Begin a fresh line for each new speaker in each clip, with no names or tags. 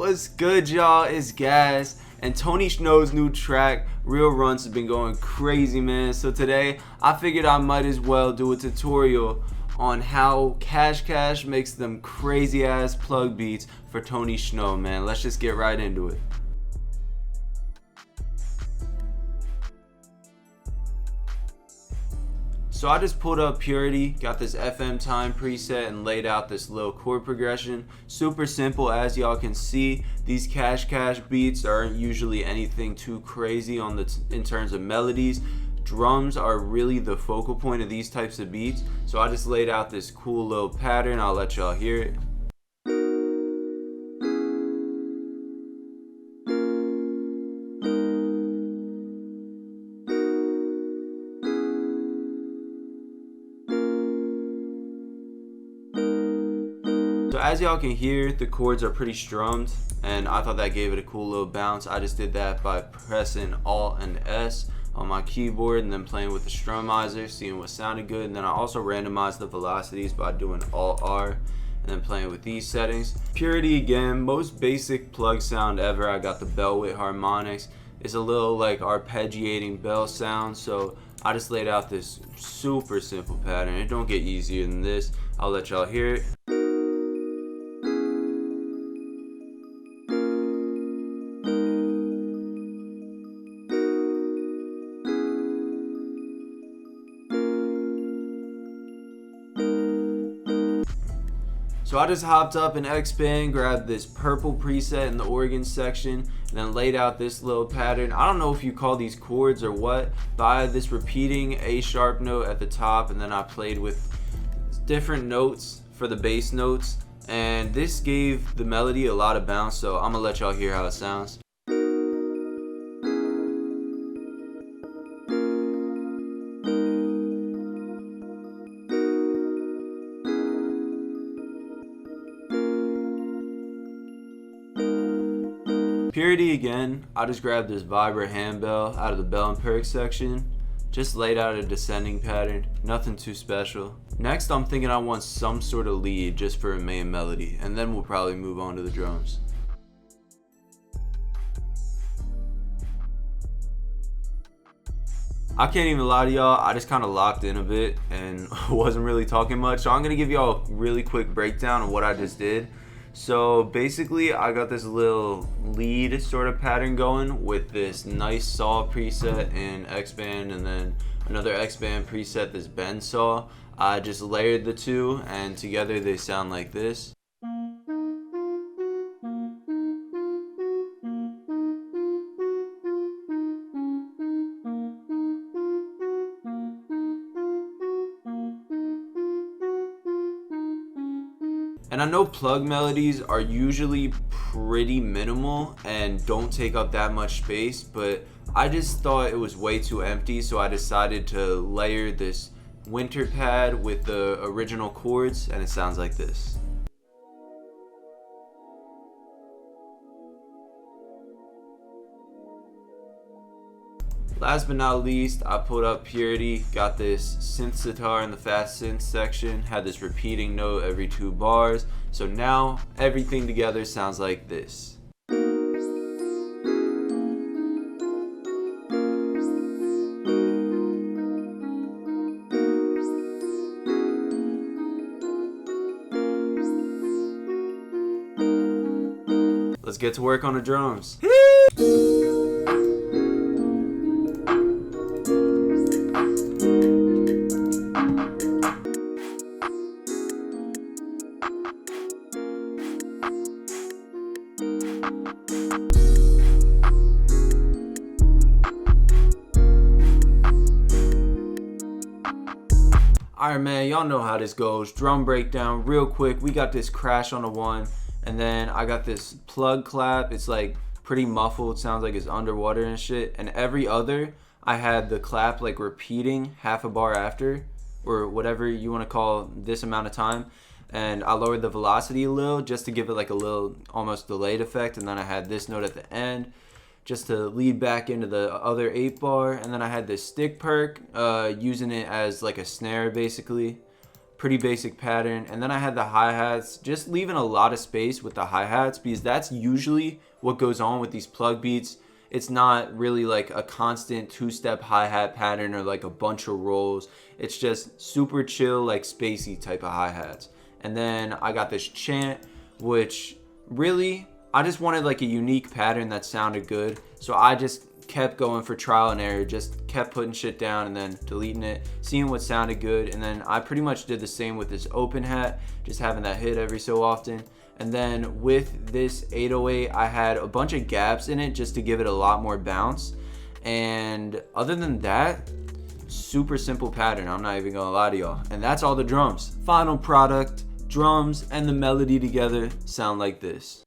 What's good, y'all? It's Gas, and Tony Shnow's new track Real Runs has been going crazy, man. So today I figured I might as well do a tutorial on how Cashcache makes them crazy ass plug beats for Tony Shhnow, man. Let's just get right into it. So I just pulled up Purity, got this FM time preset, and laid out this little chord progression. Super simple, as y'all can see. These Cashcache beats aren't usually anything too crazy in terms of melodies. Drums are really the focal point of these types of beats. So I just laid out this cool little pattern. I'll let y'all hear it. So as y'all can hear, the chords are pretty strummed, and I thought that gave it a cool little bounce. I just did that by pressing Alt and S on my keyboard and then playing with the strumizer, seeing what sounded good. And then I also randomized the velocities by doing Alt R and then playing with these settings. Purity again, most basic plug sound ever. I got the bell with harmonics. It's a little like arpeggiating bell sound, so I just laid out this super simple pattern. It don't get easier than this. I'll let y'all hear it. So I just hopped up in X-Band, grabbed this purple preset in the organ section, and then laid out this little pattern. I don't know if you call these chords or what, but I had this repeating A sharp note at the top, and then I played with different notes for the bass notes, and this gave the melody a lot of bounce, so I'm gonna let y'all hear how it sounds. Purity again, I just grabbed this Vibra handbell out of the bell and perk section, just laid out a descending pattern, nothing too special. Next I'm thinking I want some sort of lead just for a main melody, and then we'll probably move on to the drums. I can't even lie to y'all, I just kind of locked in a bit and wasn't really talking much, so I'm going to give y'all a really quick breakdown of what I just did. So basically I got this little lead sort of pattern going with this nice saw preset in X-Band and then another X-Band preset, this bend saw. I just layered the two and together they sound like this. And I know plug melodies are usually pretty minimal and don't take up that much space, but I just thought it was way too empty, so I decided to layer this winter pad with the original chords, and it sounds like this. Last but not least, I pulled up Purity, got this synth sitar in the fast synth section, had this repeating note every 2 bars, so now everything together sounds like this. Let's get to work on the drums. Alright man, y'all know how this goes. Drum breakdown real quick. We got this crash on the 1, and then I got this plug clap. It's like pretty muffled, sounds like it's underwater and shit. And every other, I had the clap like repeating half a bar after, or whatever you want to call this amount of time. And I lowered the velocity a little just to give it like a little almost delayed effect. And then I had this note at the end just to lead back into the other 8 bar. And then I had this stick perk, using it as like a snare basically. pretty basic pattern. And then I had the hi-hats, just leaving a lot of space with the hi-hats because that's usually what goes on with these plug beats. It's not really like a constant two-step hi-hat pattern or like a bunch of rolls. It's just super chill, like spacey type of hi-hats. And then I got this chant, which really, I just wanted like a unique pattern that sounded good. So I just kept going for trial and error, just kept putting shit down and then deleting it, seeing what sounded good. And then I pretty much did the same with this open hat, just having that hit every so often. And then with this 808, I had a bunch of gaps in it just to give it a lot more bounce. And other than that, super simple pattern, I'm not even gonna lie to y'all. And that's all the drums. Final product, drums and the melody together sound like this.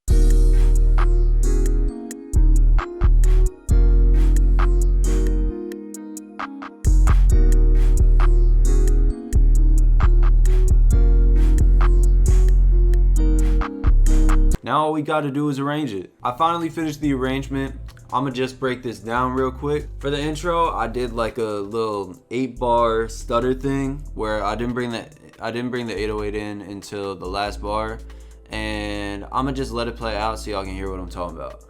Now all we gotta do is arrange it. I finally finished the arrangement. I'ma just break this down real quick. For the intro, I did like a little 8-bar stutter thing where I didn't bring the 808 in until the last bar, and I'ma just let it play out so y'all can hear what I'm talking about.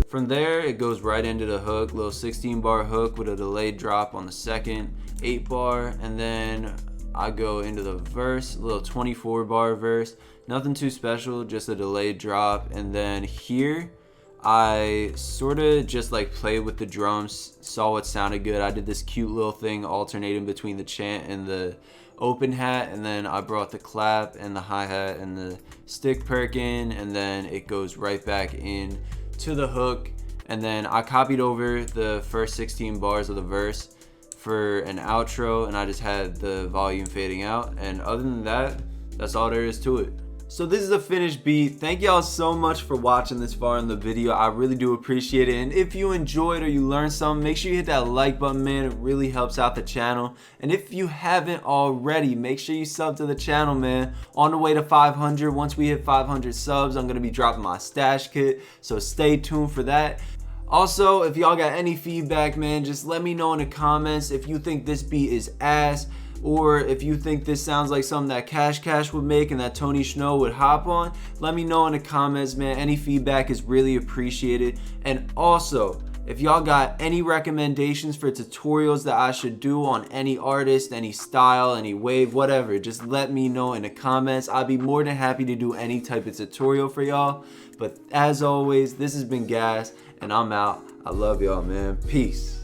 From there, it goes right into the hook, little 16-bar hook with a delayed drop on the second 8-bar, and then I go into the verse, little 24-bar verse, nothing too special, just a delayed drop. And then here, I sort of just like played with the drums, saw what sounded good. I did this cute little thing alternating between the chant and the open hat, and then I brought the clap and the hi-hat and the stick perk in, and then it goes right back in to the hook. And then I copied over the first 16 bars of the verse for an outro, and I just had the volume fading out. And other than that, that's all there is to it. So this is a finished beat. Thank y'all so much for watching this far in the video. I really do appreciate it. And if you enjoyed or you learned something, make sure you hit that like button, man. It really helps out the channel. And if you haven't already, make sure you sub to the channel, man. On the way to 500, once we hit 500 subs, I'm gonna be dropping my stash kit. So stay tuned for that. Also, if y'all got any feedback, man, just let me know in the comments if you think this beat is ass, or if you think this sounds like something that Cashcache would make and that Shhnow would hop on. Let me know in the comments, man. Any feedback is really appreciated. And also, if y'all got any recommendations for tutorials that I should do on any artist, any style, any wave, whatever, just let me know in the comments. I'd be more than happy to do any type of tutorial for y'all. But as always, this has been Gas, and I'm out. I love y'all, man. Peace.